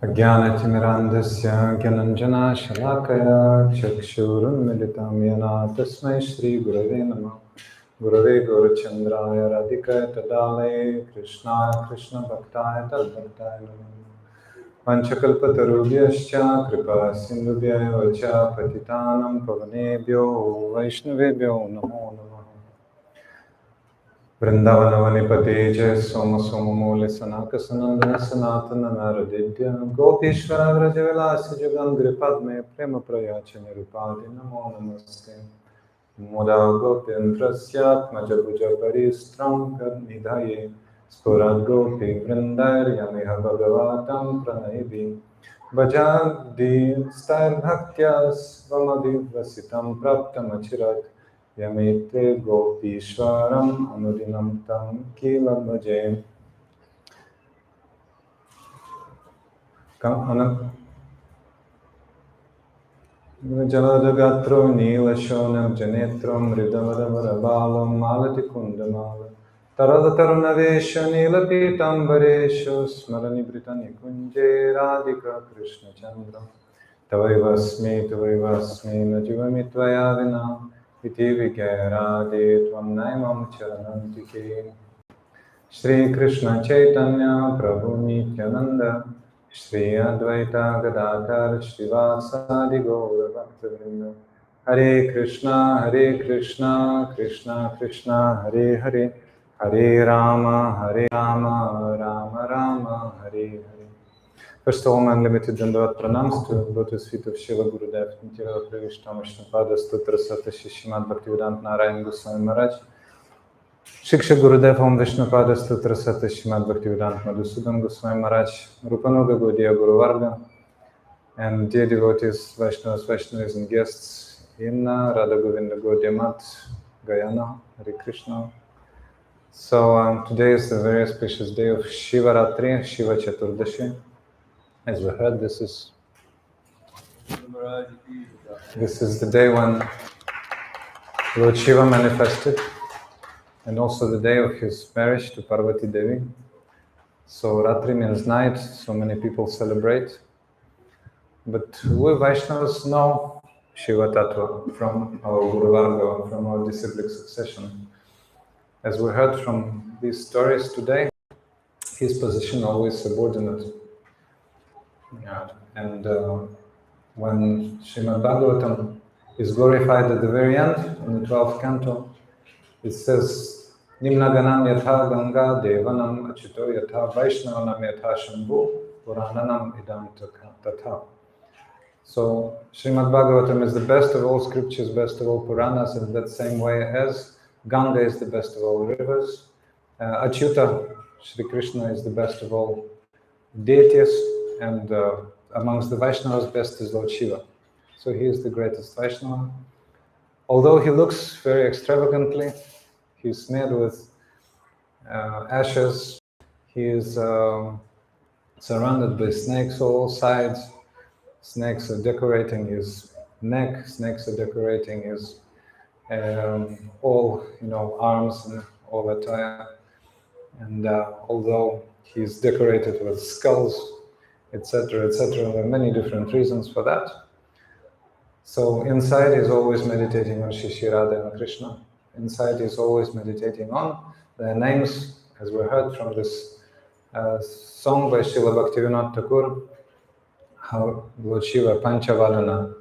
Ajnanatimirandasya Gyananjana Shalakaya Chakshurunmilitam Yana Tasmai Shri Gurave Namah Gurave Gaurachandraya Radhikaya Tadale Krishna Krishna Bhaktaya Tadbhaktaya Namah Panchakalpatarubhyascha Kripa Sindhubhyaya Vacha Patitanam Pavanebhyo Vaishnavebhyo Namo Namah Vrindavanavanipaté Jai Soma Soma Mole Sanaka Sanandana Sanatana Naradidya Gopishvara Vrajavilasi Jagangri Padme Prema Prayacha Nirupadi Namo Namaste Moda Gopindrasyat Majabuja Paristram Nidhaye Spurat Gopi Vrindar Yamiha Bhagavatam Pranaivi Bhajadi Star Bhaktyas Vamadi Vasitam Praptam Achirat Yamete Gopishwaram Anudinam Tam Kila Bhaje Jaladagatro Nilashonam Janetram Ridavadavarabalam Malati Kundamala Taradataranavesha Nilapitambareshu Smarani Britani Kunje Radhika Krishna Chandra Tavaivasmi Najivamitvaya Vina Iti Vikarade Tvam Naimam Charanantike Shri Krishna Chaitanya Prabhu Nityananda Shri Advaita Gadadhar Srivasadi Gaura Bhaktivinoda Hare Krishna Krishna Krishna Hare Hare Hare Rama Rama Rama Hare Hare. First of all, my unlimited Dandavat pranams to Lotus feet of Shiva Gurudev, Nitya Pravishta Vishnupada Stotra Sata Shishimad Bhaktivedanta Narayan Goswami Maharaj, Shiksha Gurudev Om Vishnupada Stotra Sata Shishimad Bhaktivedanta Madhusudan Goswami Maharaj, Rupanuga Gaudiya Guru Varga, and dear devotees, Vaishnavas and guests in Radha-Govinda Gaudiya Math, Guyana, Hare Krishna. So today is the very auspicious day of Siva-ratri, Shiva Chaturdashi. As we heard, this is the day when Lord Shiva manifested, and also the day of his marriage to Parvati Devi. So Ratri means night, so many people celebrate. But we Vaishnavas know Shiva Tattva from our Guru Varga, from our disciplic succession. As we heard from these stories today, his position always subordinate. And when Srimad Bhagavatam is glorified at the very end, in the 12th canto, it says, Nimna ganam yatha ganga devanam achito yatha vaishnavanam yatha shambhu purananam idam tatha. So Srimad Bhagavatam is the best of all scriptures, best of all Puranas, in that same way as Ganga is the best of all rivers. Achyuta, Sri Krishna, is the best of all deities, and amongst the Vaishnavas, best is Lord Shiva. So he is the greatest Vaishnava. Although he looks very extravagantly, he's made with ashes, he is surrounded by snakes on all sides. Snakes are decorating his neck, snakes are decorating his all arms and all attire. And although he's decorated with skulls, etc., etc., there are many different reasons for that. So inside he's always meditating on Sri Radha and Krishna. Inside he's always meditating on their names, as we heard from this song by Srila Bhaktivinoda Thakur, how Lord Shiva, Panchavalana,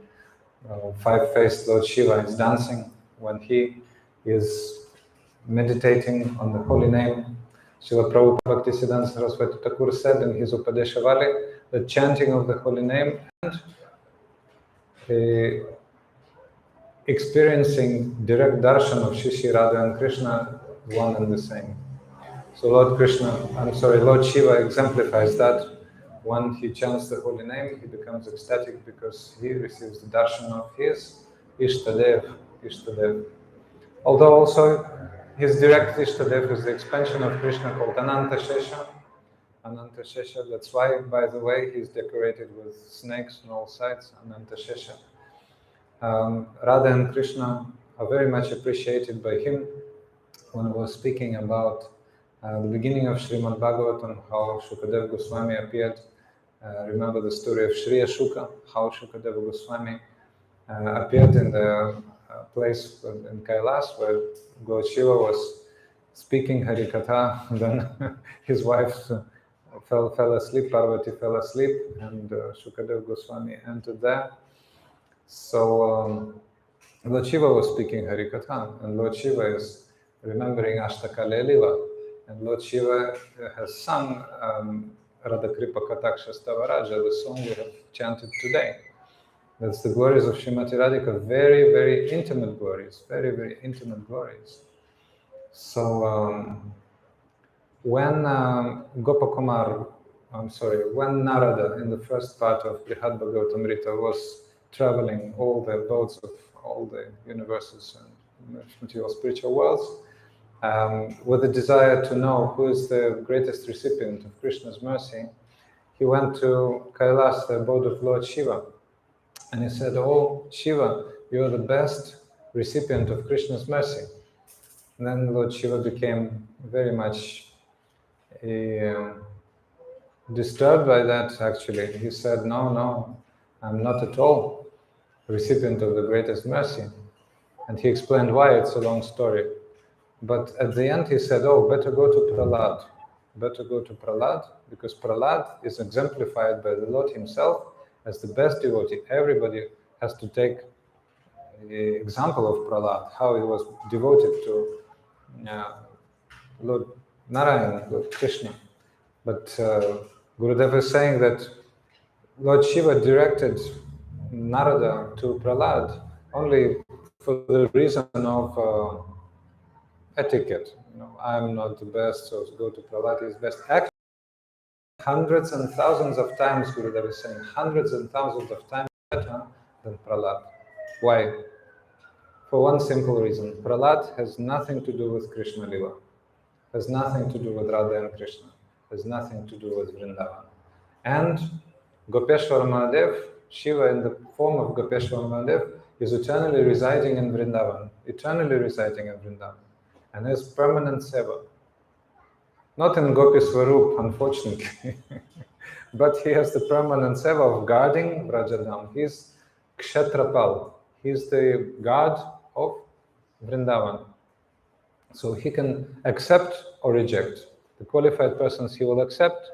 five-faced Lord Shiva, is dancing when he is meditating on the holy name. Srila Prabhupada Bhaktisiddhanta Saraswati Thakur said in his Upadeshavali that chanting of the holy name and experiencing direct darshan of Shri Radha and Krishna is one and the same. So Lord Shiva exemplifies that. When he chants the holy name, he becomes ecstatic because he receives the darshan of his Ishtadev. Although also his direct Ishtadev is the expansion of Krishna called Ananta Shesha. That's why, by the way, he's decorated with snakes on all sides, Ananta Shesha. Radha and Krishna are very much appreciated by him. When I was speaking about the beginning of Srimad Bhagavatam, how Shukadev Goswami appeared Remember the story of Sri Ashuka, how Shukadeva Goswami appeared in the place in Kailas where Lord Shiva was speaking Harikatha. Then his wife fell asleep, Parvati fell asleep, and Shukadeva Goswami entered there. So Lord Shiva was speaking Harikatha, and Lord Shiva is remembering Ashtakale Lila. And Lord Shiva has sung Radha Kripa Kataksha Stavaraja, the song we have chanted today. That's the glories of Srimati Radhika, very, very intimate glories, very, very intimate glories. So when when Narada in the first part of Brihad Bhagavatamrita was traveling all the abodes of all the universes and material spiritual worlds, with the desire to know who is the greatest recipient of Krishna's mercy, he went to Kailas, the abode of Lord Shiva, and he said, "Oh Shiva, you are the best recipient of Krishna's mercy." And then Lord Shiva became very much disturbed by that, actually. He said, no, I'm not at all the recipient of the greatest mercy. And he explained why. It's a long story. But at the end he said, oh, better go to Prahlad. Better go to Prahlad, because Prahlad is exemplified by the Lord himself as the best devotee. Everybody has to take the example of Prahlad, how he was devoted to Lord Narayan, Lord Krishna. But Gurudev is saying that Lord Shiva directed Narada to Prahlad only for the reason of etiquette. I'm not the best, so go to Prahlad, he's best. Actually, hundreds and thousands of times, Gurudev is saying, hundreds and thousands of times better than Prahlad. Why? For one simple reason. Prahlad has nothing to do with Krishna Lila, has nothing to do with Radha and Krishna, has nothing to do with Vrindavan. And Gopeshwar Mahadev, Shiva in the form of Gopeshwar Mahadev, is eternally residing in Vrindavan, and has permanent seva. Not in Gopi Swarup, unfortunately, but he has the permanent seva of guarding Vrajadam. He's Kshetrapal, he's the guard of Vrindavan. So he can accept or reject. The qualified persons he will accept,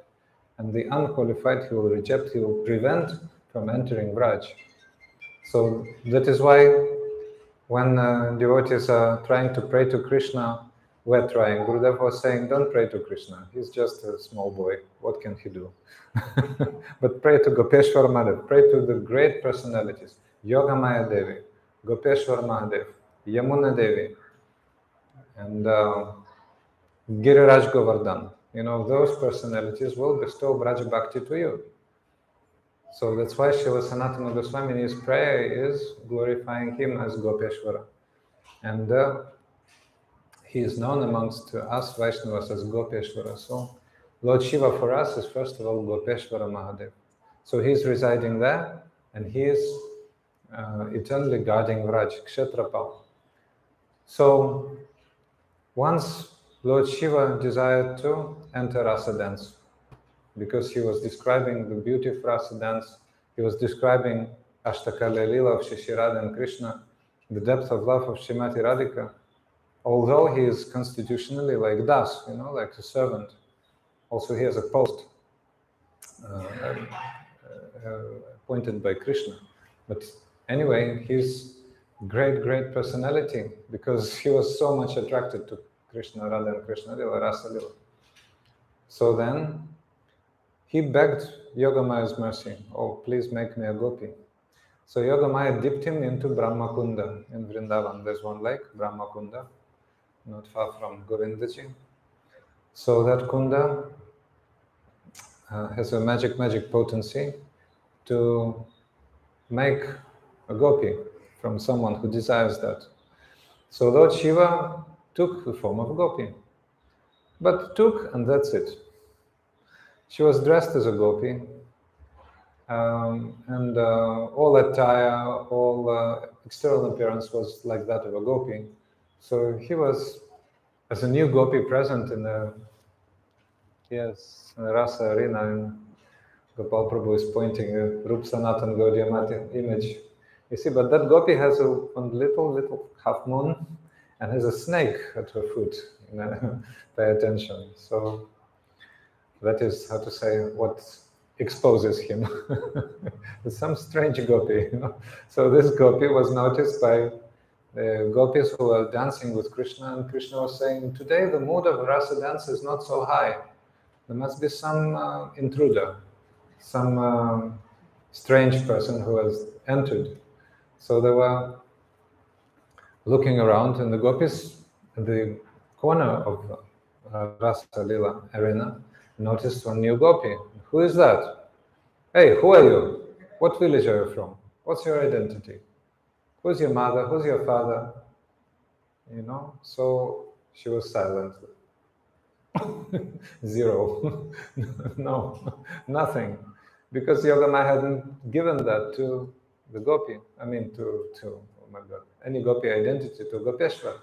and the unqualified he will reject, he will prevent from entering Braj. So that is why when devotees are trying to pray to Krishna, we're trying. Gurudev was saying, don't pray to Krishna. He's just a small boy. What can he do? But pray to Gopeshwar Mahadev. Pray to the great personalities. Yogamaya Devi, Gopeshwar Mahadev, Yamuna Devi, and Giriraj Govardhan. Those personalities will bestow Braj Bhakti to you. So that's why Srila Sanatana Goswami in his prayer is glorifying him as Gopeshwara. And he is known amongst us Vaishnavas as Gopeshwara. So Lord Shiva for us is first of all Gopeshwara Mahadev. So he's residing there, and he is eternally guarding Vraj, Kshetrapal. So once Lord Shiva desired to enter rasa dance, because he was describing the beauty of rasa dance, he was describing Ashtakale Lila of Shri Radha and Krishna, the depth of love of Srimati Radhika. Although he is constitutionally like Das, like a servant, also he has a post appointed by Krishna. But anyway, he's great personality, because he was so much attracted to Krishna Radha and Krishna Lila, Rasa Lila. So then he begged Yogamaya's mercy. Oh, please make me a gopi. So Yogamaya dipped him into Brahma Kunda in Vrindavan. There's one lake, Brahma Kunda, not far from Govindaji. So that Kunda has a magic potency to make a gopi from someone who desires that. So Lord Shiva took the form of gopi, but took and that's it. She was dressed as a gopi, and all attire, all external appearance was like that of a gopi. So he was, as a new gopi, present in the rasa arena in Gopal Prabhu is pointing a Rup Sanatan Gaudiya Math image. You see, but that gopi has one little half moon and has a snake at her foot. Pay attention. So that is, how to say, what exposes him. It's some strange gopi. So this gopi was noticed by the gopis who were dancing with Krishna, and Krishna was saying, today the mood of rasa dance is not so high. There must be some intruder, some strange person who has entered. So they were looking around, and the gopis at the corner of Rasa Lila arena noticed one new gopi. Who is that? Hey, who are you? What village are you from? What's your identity? Who's your mother? Who's your father? So she was silent. Zero. No, nothing. Because Yogamaya hadn't given that to the gopi. I mean, oh my God, any gopi identity to Gopeshwar.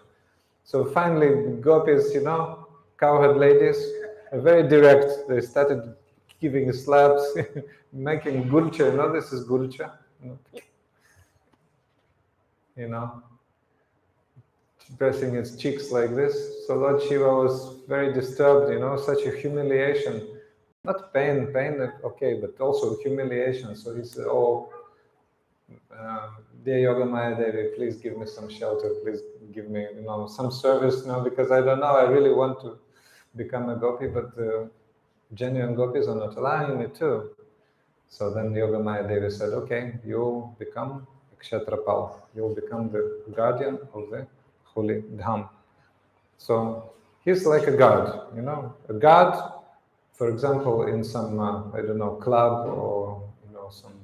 So finally, gopis, cowherd ladies, are very direct. They started giving slaps, making gulcha. This is gulcha. Pressing his cheeks like this. So Lord Shiva was very disturbed, such a humiliation. Not pain, okay, but also humiliation. So he said, dear Yogamaya Devi, please give me some shelter, please give me, some service, because I don't know, I really want to become a gopi, but genuine gopis are not allowing me to. So then Yogamaya Devi said, okay, you'll become Kshetrapal, you'll become the guardian of the holy dham. So he's like a guard, a guard, for example, in some, club or, some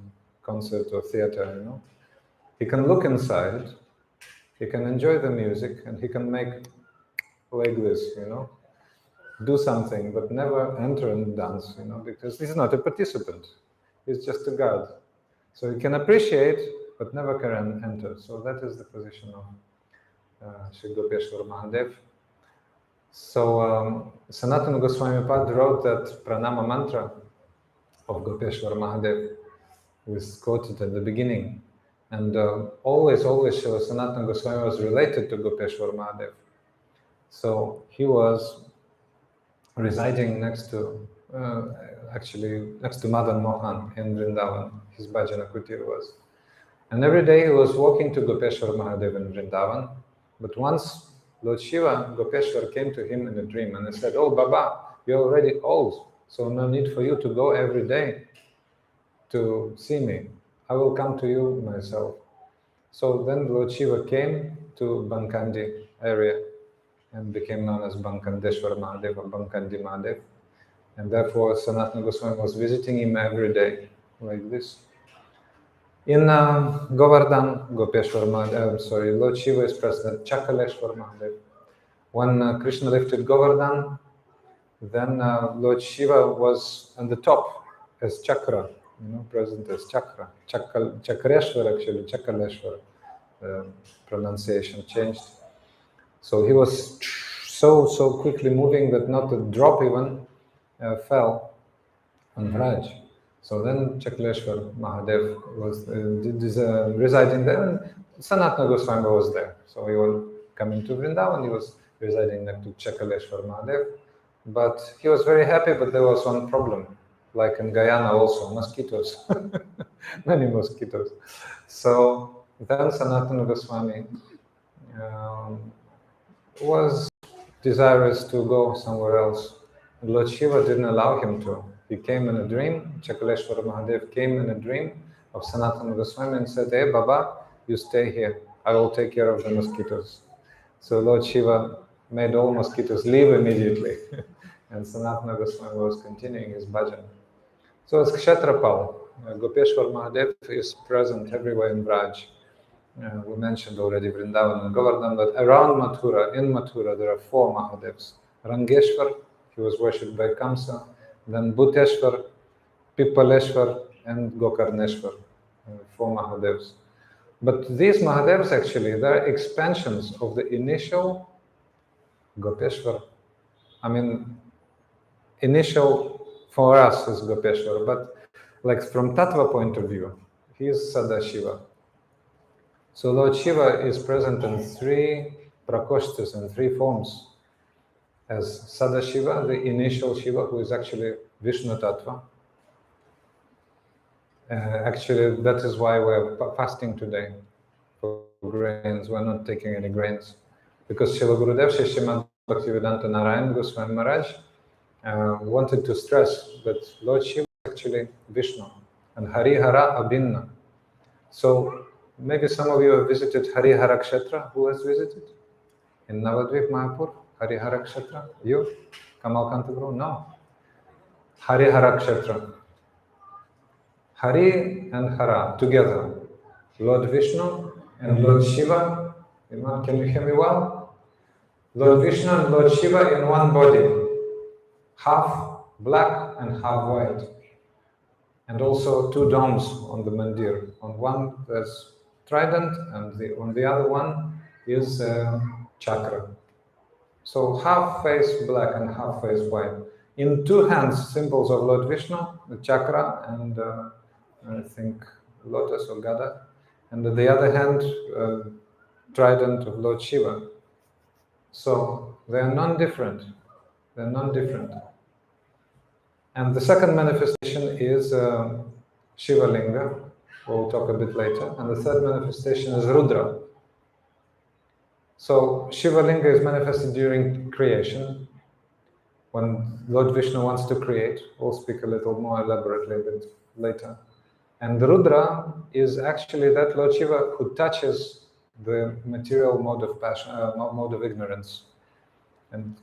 concert or theater, he can look inside, he can enjoy the music, and he can make like this, do something, but never enter and dance, because he's not a participant. He's just a guard. So he can appreciate, but never can enter. So that is the position of Sri Gopeshwar Mahadev. So Sanatana Goswami Pad wrote that pranama mantra of Gopeshwar Mahadev was quoted at the beginning. And always Sanatana Goswami was related to Gopeshwar Mahadev. So he was residing next to Madan Mohan in Vrindavan. His bhajana kutir was. And every day he was walking to Gopeshwar Mahadev in Vrindavan. But once Lord Shiva, Gopeshwar, came to him in a dream and he said, oh, Baba, you're already old, so no need for you to go every day to see me. I will come to you myself. So then Lord Shiva came to Bankandi area and became known as Bankandeshwar Mahadev or Bankandi Mahadev. And therefore Sanatana Goswami was visiting him every day, like this. In Govardhan, Gopeshwar Mahadev, Lord Shiva is present at Chakaleshwar Mahadev. When Krishna lifted Govardhan, then Lord Shiva was on the top as Chakra, present as Chakra. Chakreshwar actually, Chakaleshwar, pronunciation changed. So he was so quickly moving that not a drop even fell on Raj. So then Chakaleshwar Mahadev was residing there, and Sanatana Goswami was there. So he was coming to Vrindavan, he was residing next to Chakaleshwar Mahadev. But he was very happy, but there was one problem, like in Guyana also, mosquitoes, many mosquitoes. So then Sanatana Goswami was desirous to go somewhere else. Lord Shiva didn't allow him to. He came in a dream, Chakaleshwar Mahadev came in a dream of Sanatana Goswami and said, hey Baba, you stay here, I will take care of the mosquitoes. So Lord Shiva made all mosquitoes leave immediately. And Sanatana Goswami was continuing his bhajan. So as Kshetrapal, Gopeshwar Mahadev is present everywhere in Braj. We mentioned already Vrindavan and Govardhan, but around Mathura, in Mathura, there are 4 Mahadevs. Rangeshwar, he was worshipped by Kamsa, then Bhuteshwar, Pippaleshwar, and Gokarneshwar, 4 Mahadevs. But these Mahadevs actually, they're expansions of the initial Gopeshwar. I mean, initial for us is Gopeshwar, but Like from Tattva point of view, he is Sadashiva. So Lord Shiva is present in three prakoshtas, in three forms. As Sadashiva, the initial Shiva, who is actually Vishnu Tattva. Actually, that is why we're fasting today for grains. We're not taking any grains. Because Srila Gurudev, Srimad Bhaktivedanta Narayan Goswami Maharaj wanted to stress that Lord Shiva is actually Vishnu and Harihara Abhinna. So maybe some of you have visited Harihara Kshetra. Who has visited? In Navadvip, Mayapur? Harihara Kshetra? You? Kamal Kantaguru? No. Harihara Kshetra. Hari and Hara together. Lord Vishnu and Lord Shiva. Can you hear me well? Lord Vishnu and Lord Shiva in one body. Half black and half white. And also two domes on the mandir. On one there's trident, and on the other one is chakra. So half face black and half face white. In two hands, symbols of Lord Vishnu, the chakra, and I think lotus or gada, and on the other hand, trident of Lord Shiva. So they are non-different. They are non-different. And the second manifestation is Shiva Linga. We'll talk a bit later. And the third manifestation is Rudra. So Shiva Linga is manifested during creation. When Lord Vishnu wants to create, we'll speak a little more elaborately a bit later. And Rudra is actually that Lord Shiva who touches the material mode of passion, mode of ignorance, and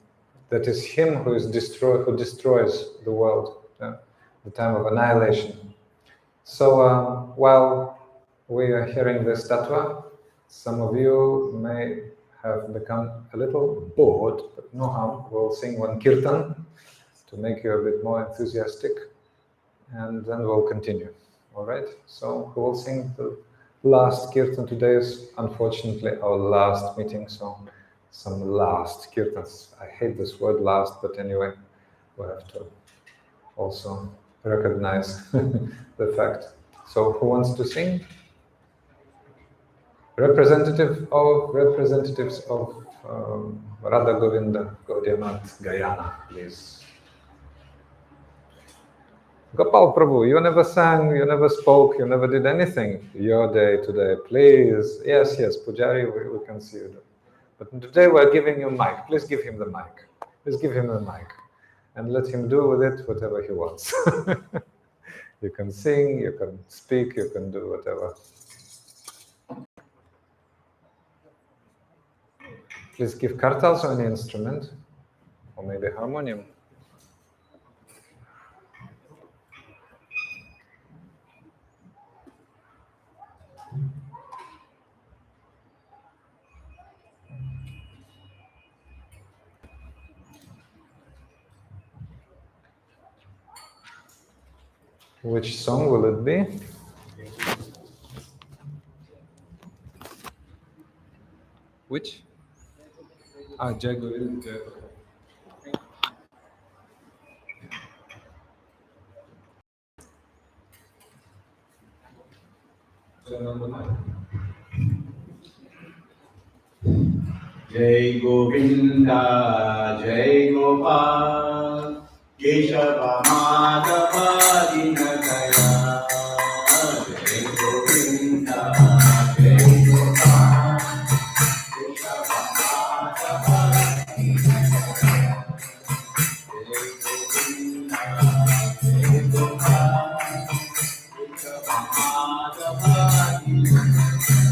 that is him who is who destroys the world, the time of annihilation. So while we are hearing this tattva, some of you may have become a little bored, but no harm. We'll sing one kirtan to make you a bit more enthusiastic, and then we'll continue. All right? So we will sing the last kirtan. Today is unfortunately our last meeting, so some last kirtans. I hate this word last, but anyway, we have to also recognize the fact. So who wants to sing? Representatives of Radha-Govinda Gaudiya Math, Guyana, please. Gopal Prabhu, you never sang, you never spoke, you never did anything. Your day today, please. Yes, Pujari, we can see you. But today we're giving you mic. Please give him the mic. Please give him the mic. And let him do with it whatever he wants. You can sing, you can speak, you can do whatever. Please give kartals on the instrument, or maybe harmonium. Which song will it be? Which? Jai Govinda. Jai Govinda, Jai Gopal, Keshava Madhava Dinakaya. Jai Govinda, Jai Gopal, Keshava Madhava Dinakaya. Jai Govinda, Jai Gopal, Keshava Madhava Dinakaya.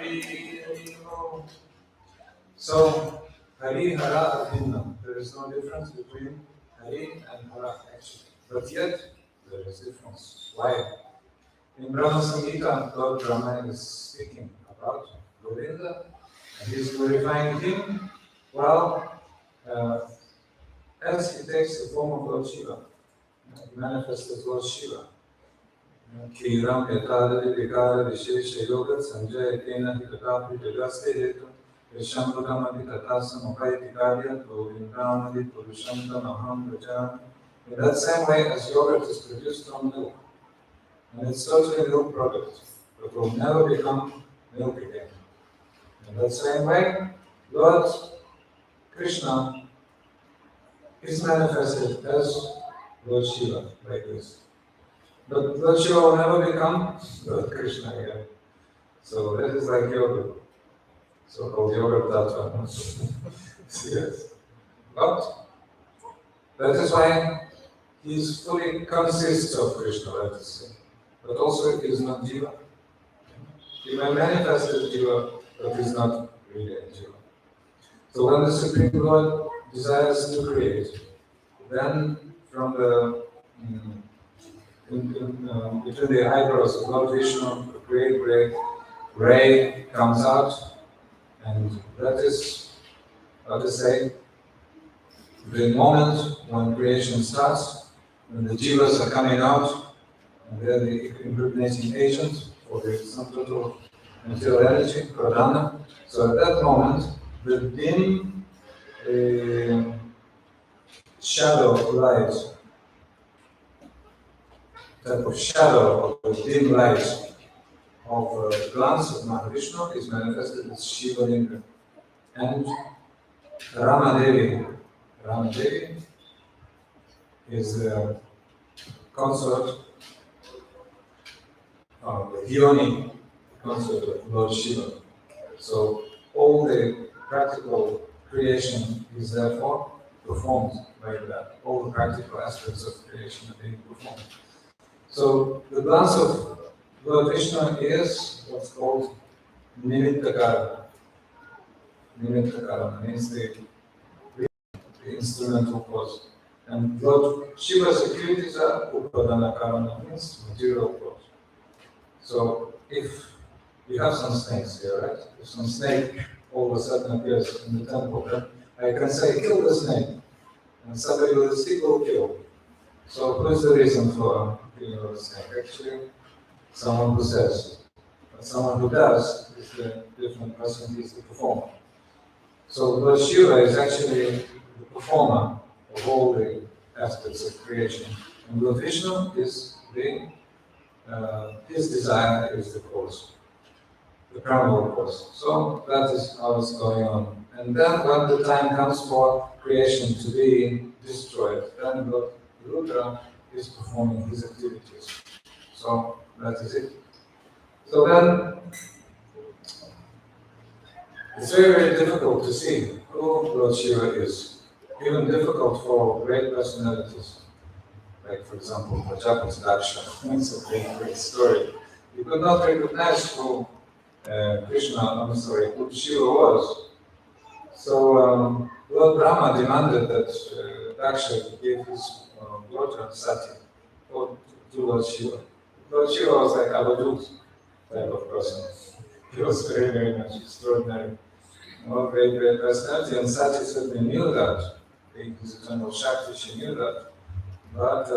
Shri Siva-ratri Gaudiya Math. So, Hari, Hara, Abhinna. There is no difference between Hari and Hara actually. But yet, there is difference. Why? In Brahma Samhita, Lord Brahma is speaking about Govinda, and he is glorifying him, well, as he takes the form of Lord Shiva. He manifests as Lord Shiva. Kiram Yatadadi Vikara Vishesha Yoga Sanjaya Kena Hikatapi Jagaste Hetu Vishamrutamadi Tatasam Upaiti Karya Govindamadi Purushantam Aham Vrajam. In that same way as yogurt is produced from milk, and it's totally a milk product, but will never become milk again. In that same way, Lord Krishna is manifested as Lord Shiva, like this. But Lord Shiva will never become Lord Krishna again. So that is like yoga, so-called yoga tattva. Yes. But that is why he fully consists of Krishna, let us say. But also he is not Jiva. He may manifest as Jiva, but he is not really a Jiva. So when the Supreme Lord desires to create, then from the between the eyebrows of Lord Vishnu, a great ray comes out, and that is, how to say, the moment when creation starts, when the jivas are coming out, and they're the impregnating agent for the sum total material energy, pradhana. So at that moment, the dim shadow of light, type of shadow of the dim light of the glance of Mahavishnu is manifested as Shiva Linga. And Ramadevi is the consort of the Yoni, consort of Lord Shiva. So all the practical creation is therefore performed like that. All the practical aspects of creation are being performed. So the glance of Lord Krishna is what's called Nimitta Karana. Nimitta Karana means the instrumental cause. And Lord Shiva's activities are Upadana Karana, means material cause. So if you have some snakes here, right? If some snake all of a sudden appears in the temple, then I can say, kill the snake. And somebody with a stick will kill. So what's the reason for killing the snake? Actually, someone who says. But someone who does is the different person, he's the performer. So Lord Shiva is actually the performer of all the aspects of creation. And Lord Vishnu is his desire is the cause, the primal cause. So that is how it's going on. And then when the time comes for creation to be destroyed, then Lord Rudra is performing his activities. So that is it. So then it's very, very difficult to see who Lord Shiva is. Even difficult for great personalities. Like, for example, Prajapati Daksha. It's a great, great story. You could not recognize who who Shiva was. So Lord Brahma demanded that Daksha gave his daughter Sati to Lord Shiva. Lord Shiva was like Abadut type of person. He was very, very much extraordinary. Great, great personality, and Sati certainly knew that. His eternal Shakti, she knew that. But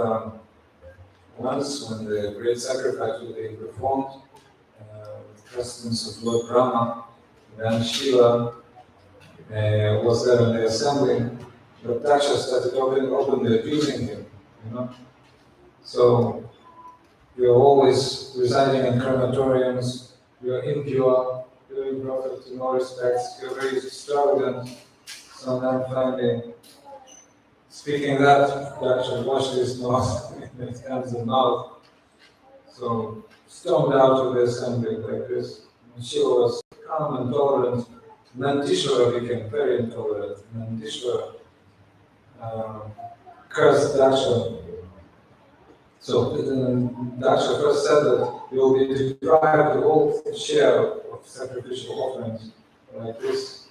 once, when the great sacrifice was being performed, with presence of Lord Brahma, then Shiva was there in the assembly, but Daksha started openly abusing him, you know. So you're always residing in crematoriums, you're impure, you're imperfect in all respects, you're very extravagant. So then finally, speaking that, Daksha washed his nose in his hands and mouth. So stormed out of the assembly like this. And Shiva was calm and tolerant. Nandishvara became very intolerant. Nandishvara cursed Daksha. So Daksha first said that you will be deprived of all share of sacrificial offerings like this.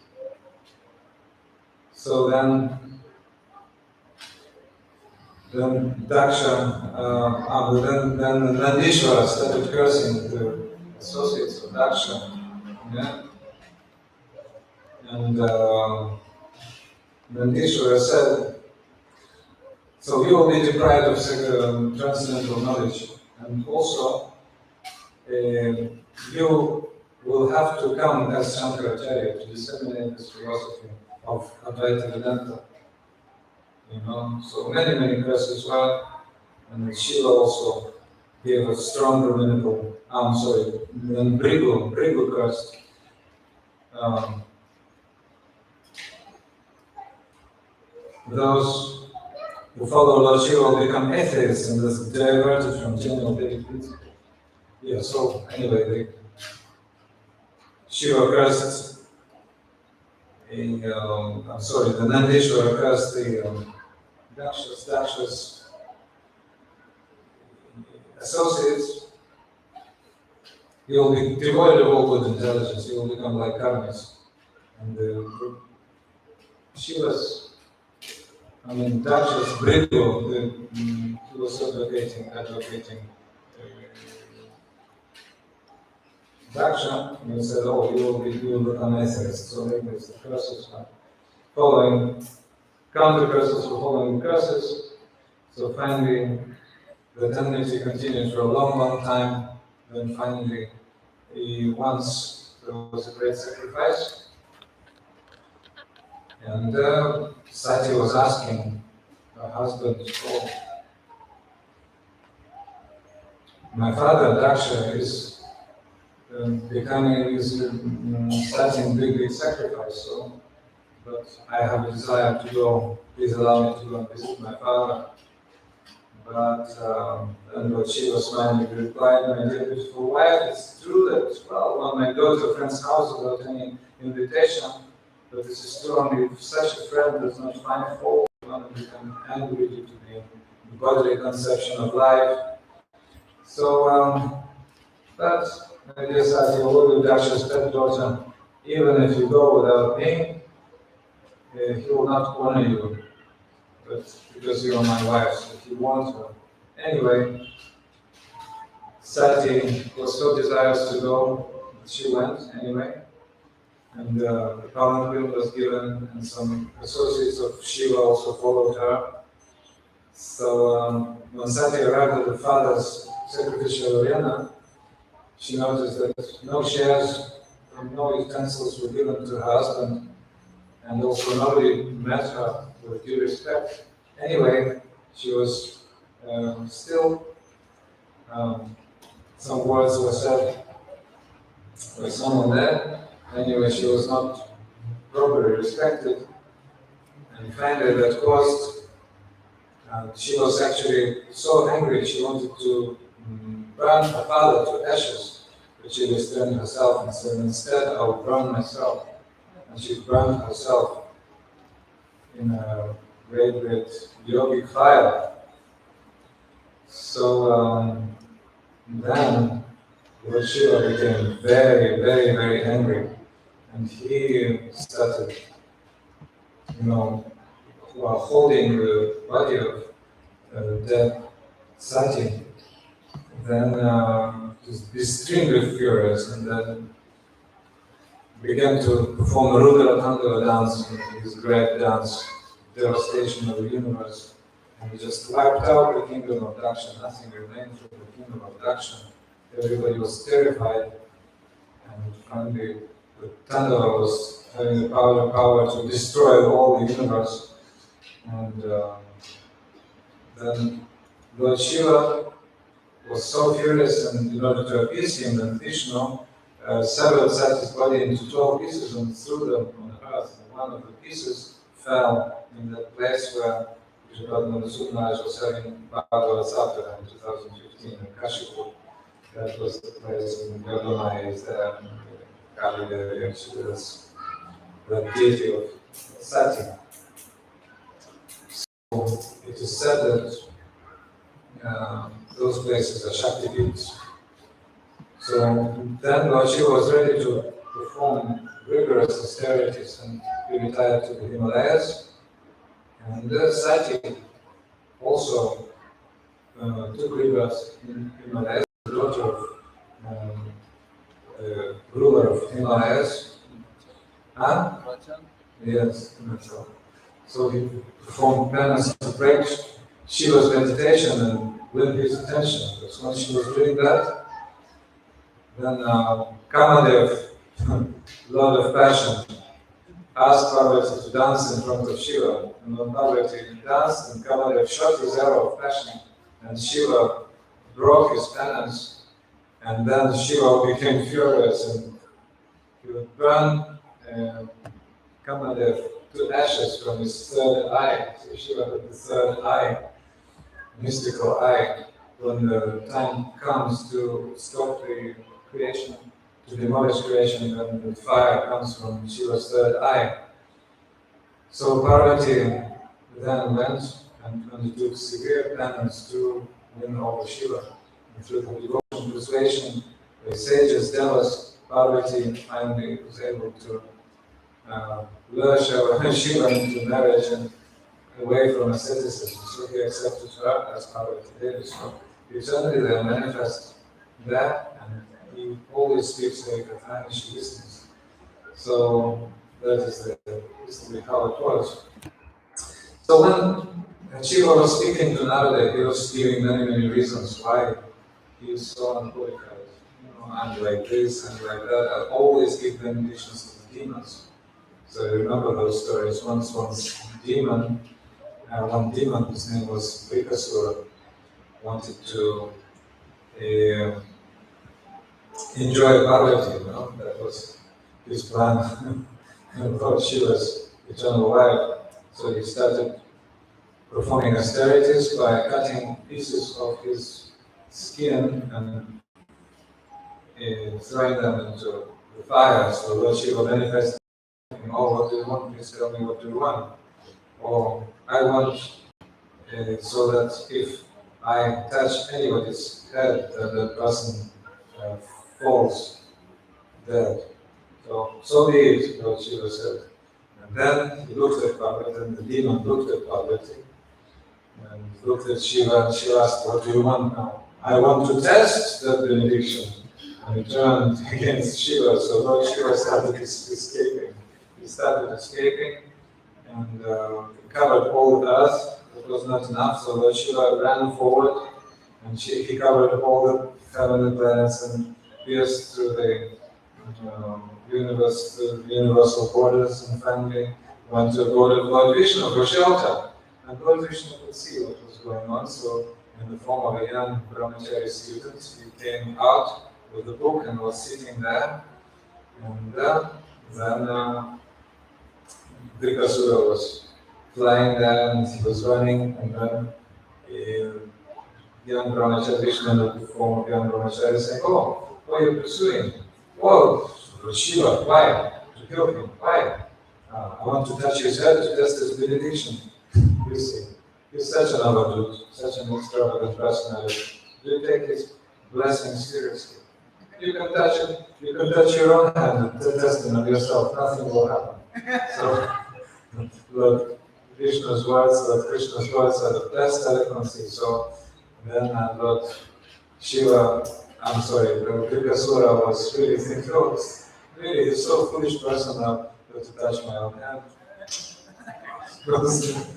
So then Daksha, then Nandishvara started cursing the associates of Daksha. Yeah? And Nandishvara said, so you will be deprived of transcendental knowledge, and also you will have to come as Shankaracharya to disseminate this philosophy of Advaita Vedanta. You know, so many curses were, and Shiva also gave a strong rabbinical, then Brigu cursed. Those who follow Lord Shiva will become atheists and thus diverted from genuine Vedic principles. Yeah, so anyway, Shiva cursed the Nandishvara cursed the Daksha's associates. He will be devoid of all good intelligence, he will become like karmis. And Shiva's, Daksha's Brigu, he was advocating Daksha, and he said, oh, you will become atheist. So maybe it's the curses following, counter curses for following curses. So finally, the tendency continued for a long time. Then finally, once there was a great sacrifice, and Sati was asking her husband, oh, my father Daksha is starting big sacrifice, so, but I have a desire to go, please allow me to go and visit my father. But and Lord Shiva smilingly replied, "My dear beautiful wife, it's true that, well, one may go to a friend's house without any invitation, but this is true only if such a friend does not find fault, one will become angry due to the bodily conception of life. So, but, my dear Sati, although Dasha's pet daughter, even if you go without me, he will not honor you, but because you are my wife, so he wants her. Anyway, Sati was so desirous to go, that she went anyway, and the palanquin was given, and some associates of Shiva also followed her. So when Sati arrived at the father's sacrificial arena, she noticed that no chairs and no utensils were given to her husband, and also nobody met her with due respect. Anyway, she was still, some words were said by someone there. Anyway, she was not properly respected, and finally that caused, she was actually so angry she wanted to burn her father to ashes, but she restrained herself and said, "Instead, I will burn myself." And she burned herself in a great, great yogic fire. So then Lord Shiva became very, very, very angry, and he started, while holding the body of dead Sati, then just extremely furious, and then began to perform a Rudra Tandava dance, his great dance, devastation of the universe. And he just wiped out the kingdom of Daksha. Nothing remained from the kingdom of Daksha. Everybody was terrified, and finally the Tandava was having the power to destroy all the universe. And then Lord Shiva was so furious, and in order to appease him, and Vishnu severed Sati's body into 12 pieces and threw them on the earth. And one of the pieces fell in that place where Madhusudana Maharaj was having Bhagavad Saptaka in 2015 in Kashipur. That was the place in Yodamaya is there, Kali Devi, actually, that's the deity of Sati. So it is said that those places are Shakti peaks. So then Lord Shiva was ready to perform rigorous austerities, and he retired to the Himalayas. And Sati also took rebirth in Himalayas, the daughter of the ruler of Himalayas. Huh? Yes, so he performed penance to break Shiva's meditation and win his attention. Because when she was doing that, then Kamadev, Lord of Passion, asked Parvati to dance in front of Shiva. And when Parvati danced, and Kamadev shot his arrow of passion, and Shiva broke his penance, and then Shiva became furious, and he would burn Kamadev to ashes from his third eye. So Shiva had the third eye, mystical eye. When the time comes to stop the creation, to demolish creation, then the fire comes from Shiva's third eye. So Parvati then went and undertook severe penance to win over Shiva. And through the devotion, persuasion, the sages tell us Parvati finally was able to lure Shiva into marriage and away from asceticism. So he accepted her as Parvati Devi. So eternally they manifest that, and he always speaks like a tiny she listens. So that is basically how it was. So when Shiva was speaking to Narada, he was giving many, many reasons why he is so unqualified. I'm like this and like that. I always give benedictions to the demons. So I remember those stories. Once one demon, his name was Vikasura, wanted to enjoy Parvati, that was his plan. Lord Shiva's eternal life. So he started performing austerities by cutting pieces of his skin and throwing them into the fire. So Lord Shiva manifested, oh, what do you want? Please tell me what do you want. Or I want so that if I touch anybody's head, then the person falls dead. So be it, Lord Shiva said. And then he looked at Parvati, and the demon looked at Parvati, and looked at Shiva, and Shiva asked, what do you want now? I want to test that benediction. And he turned against Shiva, so Lord Shiva started escaping. He started escaping, and covered all the earth. It was not enough, so Lord Shiva ran forward, and he covered all the heavenly planets and pierced through the universal borders, and finally went to the border of Lord Vishnu for shelter. And Lord Vishnu could see what was going on, so in the form of a young brahmachari student, he came out with a book and was sitting there. And then Drikasura was flying there, and he was running, and then young brahmachari Vishnu in the form of young brahmachari saying, oh, who are you pursuing? Oh, Shiva, why? To kill him, why? I want to touch his head to test his benediction. You see, he's such an avadut, such an extravagant personality. Do you take his blessing seriously? You can touch it, you can touch your own hand and test it on yourself, nothing will happen. So, Lord Krishna's words are the best eloquency. So then Lord Shiva, I'm sorry, Lord Trikasura was really thinking, oh, really, he's so foolish person now to touch my own hand. It was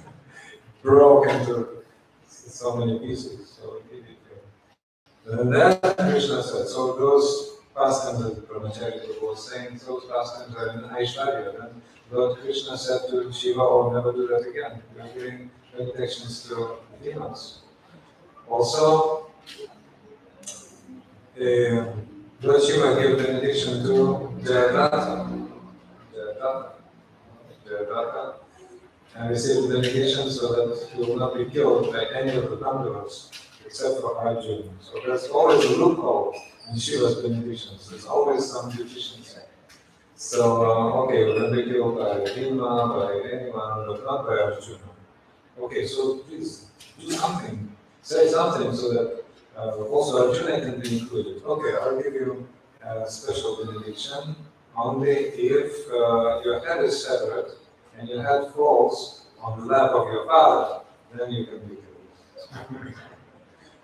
broke into so many pieces. So he did. And then Krishna said, so those pastimes that the brahmachari was saying, those pastimes are in Aishwarya. And Lord Krishna said to Shiva, oh, never do that again. You are giving meditations to demons. Also, Lord Shiva gave benediction to Jayadratha, and received benediction so that he will not be killed by any of the Pandavas except for Arjuna. So there's always a loophole in Shiva's benedictions. There's always some deficiency. So, okay, we're going to be killed by Bhima, by anyone, but not by Arjuna. Okay, so please do something. Say something so that also Arjuna can be included. Okay, I'll give you a special benediction only if your head is severed and your head falls on the lap of your father, then you can be killed.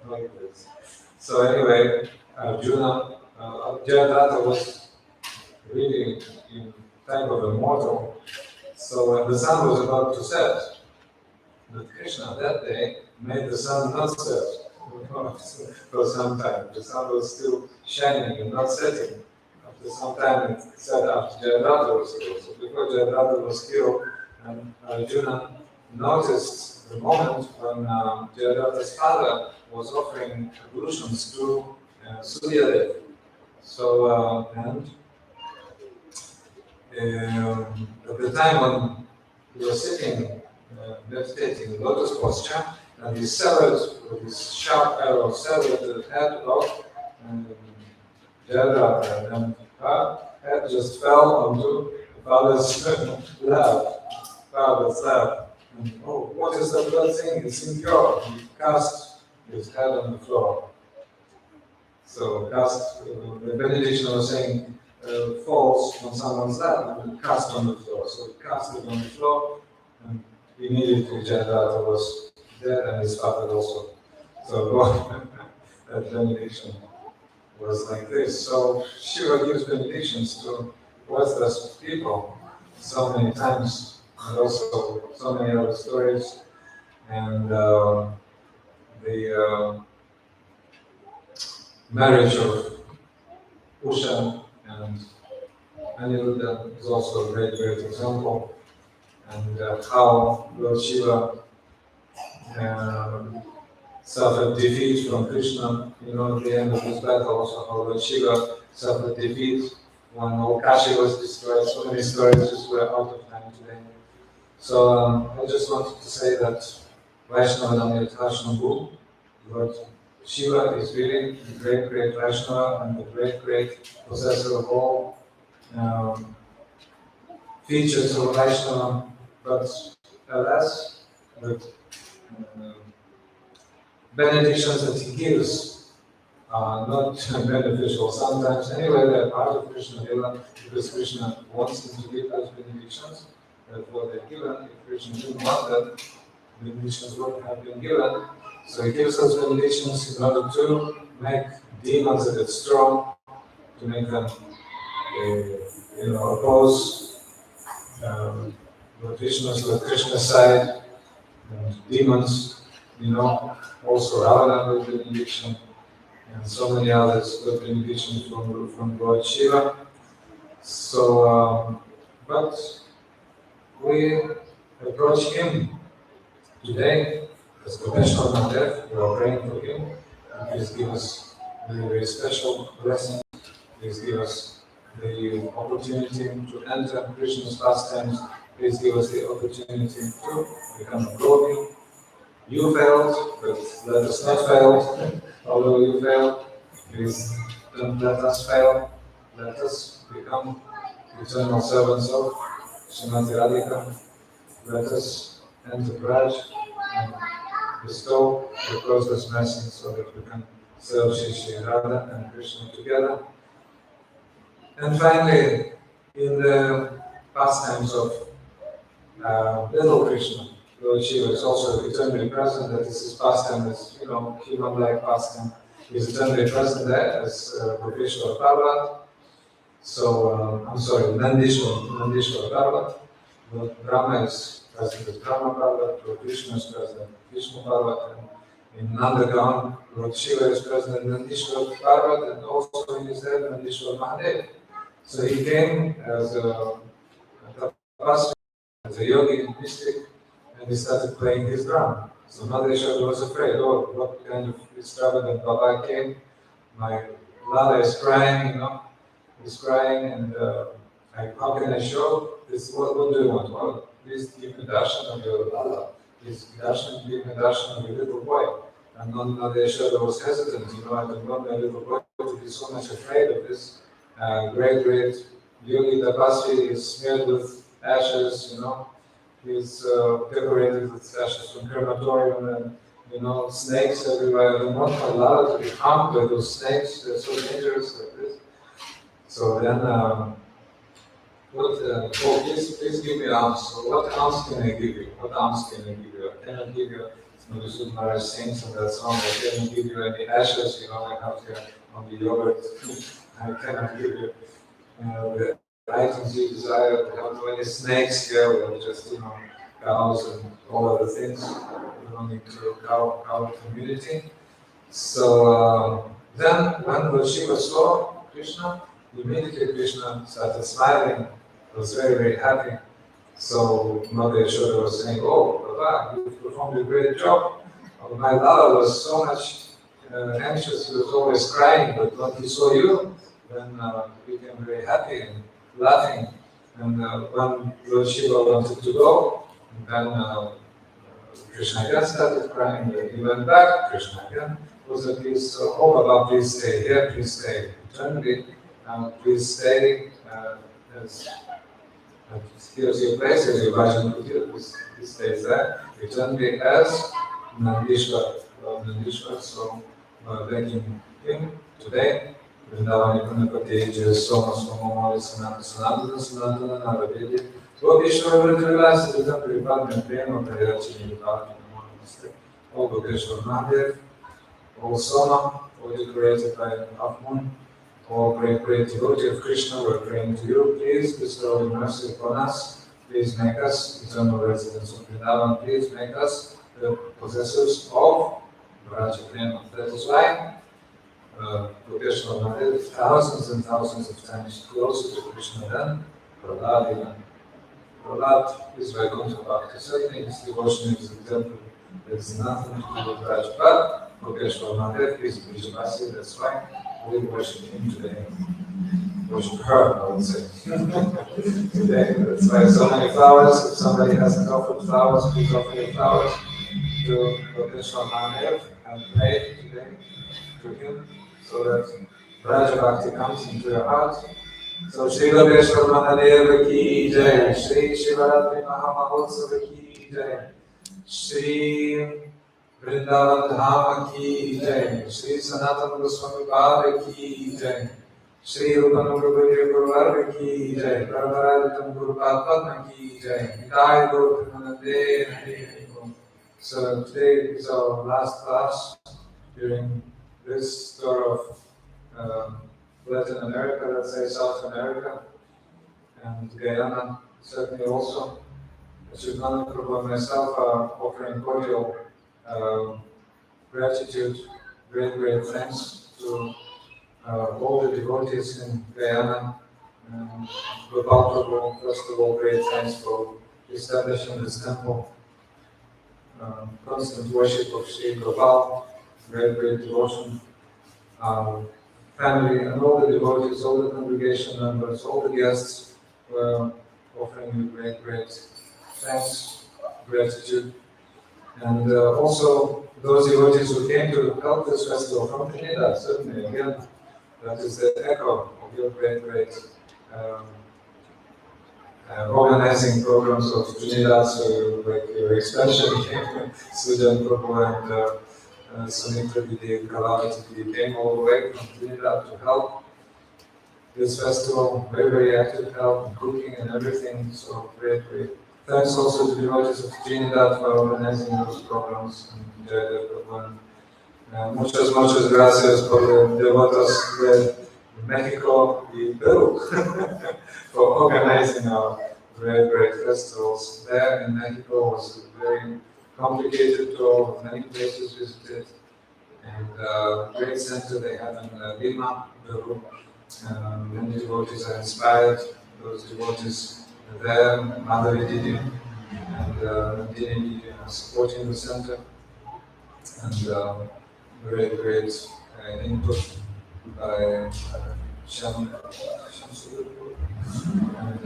Like this. So anyway, Arjuna, Jayadratha was really in type of a mortal. So when the sun was about to set, but Krishna that day made the sun not set for some time. The sun was still shining and not setting. After some time it set after Jayadratha was killed. So before Jayadratha was killed, and Arjuna noticed the moment when Jayadratha's father was offering ablutions to Suryadev. So, and at the time when he was sitting, meditating in lotus posture, and he severed with his sharp arrow, severed the head of Jayadratha, and her head just fell onto the father's lap. And, oh, what is that blood thing? It's impure. He cast his head on the floor. So cast, the benediction was saying, falls on someone's lap and cast on the floor. So he cast it on the floor, and immediately Jayadratha was dead, and his father also. So that benediction was like this. So Shiva gives benedictions to worthless people so many times, and also so many other stories. And the marriage of Usha and Aniruddha is also a great example, and how Lord Shiva suffered defeat from Krishna. You know, at the end of this battle, also how Lord Shiva suffered defeat when all Kashi was destroyed. So many stories, just we're out of time today. So I just wanted to say that Vaishnava Vaishnava, Lord Shiva is really the great, great Vaishnava and the great, great possessor of all features of Vaishnava, but alas, the benedictions that he gives are not beneficial. Sometimes, anyway, they're part of Krishna Lila because Krishna wants them to give us benedictions. Therefore, they're given. If Krishna didn't want that, benedictions wouldn't have been given. So he gives us benedictions in order to make demons a bit strong, to make them, oppose Lord Krishna's side, and demons, also Ravana with benediction, and so many others got benediction from Lord Shiva. So, but we approach him today as Gopeshwar Mahadev. We are praying for him. And please give us very, very special blessing. Please give us the opportunity to enter Krishna's pastimes. Please give us the opportunity to become a glory. You failed, but let us not fail. Although you failed, please don't let us fail. Let us become eternal servants of Srimati Radhika. Let us enter Braj and bestow the closeless blessings so that we can serve Sri Radha and Krishna together. And finally, in the pastimes of little Krishna, Lord Shiva is also eternally present. That is his pastime, as human-like pastime. He is eternally present there as Gopeshwar Parvat. So, Nandishwar Parvat. Lord Brahma is present as Brahma Parvat. Lord Krishna is present as Vishnu Parvat. And in underground, Lord Shiva is present in Nandishwar Parvat, and also in his head, Nandishwar Mahadev. So he came as a tapasvi, as a yogi mystic, and he started playing his drum. So Mother Yashoda was afraid, what kind of extravagant Baba came? My Lala is crying, he's crying, and how can I show this? What do you want? Well, please give me darshan of your Lala. Please give me darshan of your little boy. And Mother Yashoda was hesitant, I don't want my little boy to be so much afraid of this great, great yogi tapasvi. Is smeared with ashes, he's decorated with ashes from crematorium and, snakes everywhere. I don't want my Lala to be harmed by those snakes. They're so dangerous like this. So then, please give me alms. So what alms can I give you? What alms can I give you? I cannot give you, Madhusudana Maharaj sings in that song, I cannot give you any ashes, I have here on the yogurt. I cannot give you the items you desire. We have no any snakes here, we have just, cows and all other things belonging to cow community. So then when Lord Shiva saw Krishna, immediately Krishna started smiling. He was very, very happy. So Mother Yashoda was saying, Baba, you performed a great job. My Lala was so much anxious, he was always crying, but when he saw you, then he became very happy and laughing. And when Lord Shiva wanted to go, then Krishna again started crying. He went back, Krishna again was at peace. So, Baba, please stay here, please stay eternally. Please stay here's your place, here's your Vajan Kutir, please stay there eternally as Nandishwar, Lord Nandishwar. So begging him today, Vrindavani Punapati, Jaya Soma Soma Mori Sanatana Sanatana Naravedi, Gopeshwar Vrindavasi, Vidam Pripad, Prema Prayachi Nivaki Namaste, O Gopeshwar Mahadev, O Soma, O decorated by half moon, O great, great devotee of Krishna, we are praying to you. Please bestow your mercy upon us. Please make us eternal residents of Vrindavan. Please make us the possessors of Vraja Prema. That is why Gopeshwar Mahadev is thousands and thousands of times closer to Krishna than Prahlad even. Prahlad is Vaikuntha Bhakti. Certainly his devotion is exemplary. There is nothing to do with Vraj. But Gopeshwar Mahadev is Vrijavasi. That's why we worship him today. Worship her, I would say. Today. That's why so many flowers. If somebody hasn't offered flowers, please offer your flowers. to Lokeshwar Mahadev and pray today to him so that Raja Bhakti comes into your heart. So Sri Radha-Govinda Mahadev ki jai, Sri Siva-ratri Mahamahotsav ki jai, Sri Vrindavan Dhama ki jai, Sri Sanatana Goswami Bhava ki jai, Sri Rupananda Gaudiya Gaudiya ki jai, Paramaradhitam Guru Padma ki jai, Nidai Gaur Premanande Hari Om. So today is our last class during this tour of Latin America, let's say South America, and Guyana, certainly also. Sridhar Prabhu and myself are offering cordial gratitude, great thanks to all the devotees in Guyana. Gopal Prabhu, first of all, great thanks for establishing this temple. Constant worship of Sri Gopal, great devotion. Family and all the devotees, all the congregation members, all the guests were offering you great thanks, gratitude. And also those devotees who came to help this festival from Trinidad, certainly, again, that is the echo of your great organizing programs of Trinidad. So, like your expansion came, Sujan Prabhu and Sunita Vidi Kalavati came all the way from Trinidad to help this festival, very active help in cooking and everything. So great. Thanks also to the devotees of Trinidad for organizing those programs and Jayadeva Prabhu. Muchas gracias por los devotos de Mexico y Peru for organizing our great festivals. There in Mexico was a very complicated tour, many places visited, and great center they have in Lima, Peru. Many devotees are inspired. Those devotees are there, Madhavi Didi and Nandini Didi are supporting the center. And great input by Sham and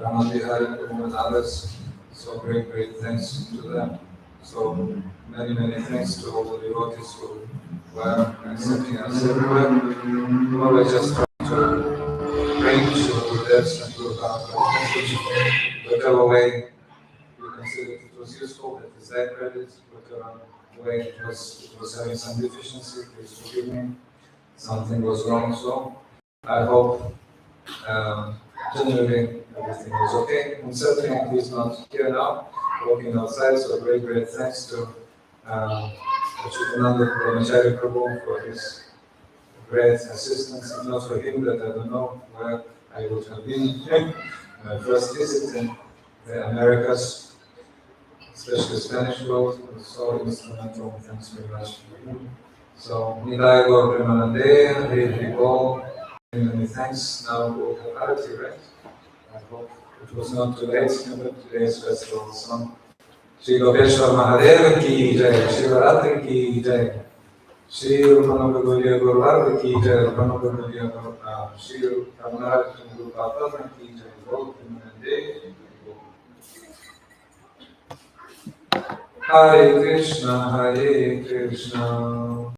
Ramabihari and others. So great thanks to them. So many thanks to all the devotees who were accepting us everywhere. We always just try to bring to this and to our message, whatever way you consider it was useful, that is their credit, whatever way it was having some deficiency, please forgive me, something was wrong. So I hope generally everything was okay. And certainly he's not here now, walking outside, so great thanks to Chitananda Brahmachari Prabhu for his great assistance. If not for him, that I don't know where I would have been when I first visited in the Americas, especially Spanish world. It was so instrumental. Thanks very much. So, Nidai Gaur Premanande, Hari Bol. Many thanks. Now we'll have Arati, right? I hope it was not too late, but today's festival song. Sri Radha-Govinda Mahadev ki jai, Siva-ratri ki jai, Sri Rupananda Gaudiya Gaudiya ki jai, Rupananda Gaudiya Gaudiya, Sri Radha-Govinda Gaudiya Math ki jai, Gaudiya Math. Hare Krishna, Hare Krishna.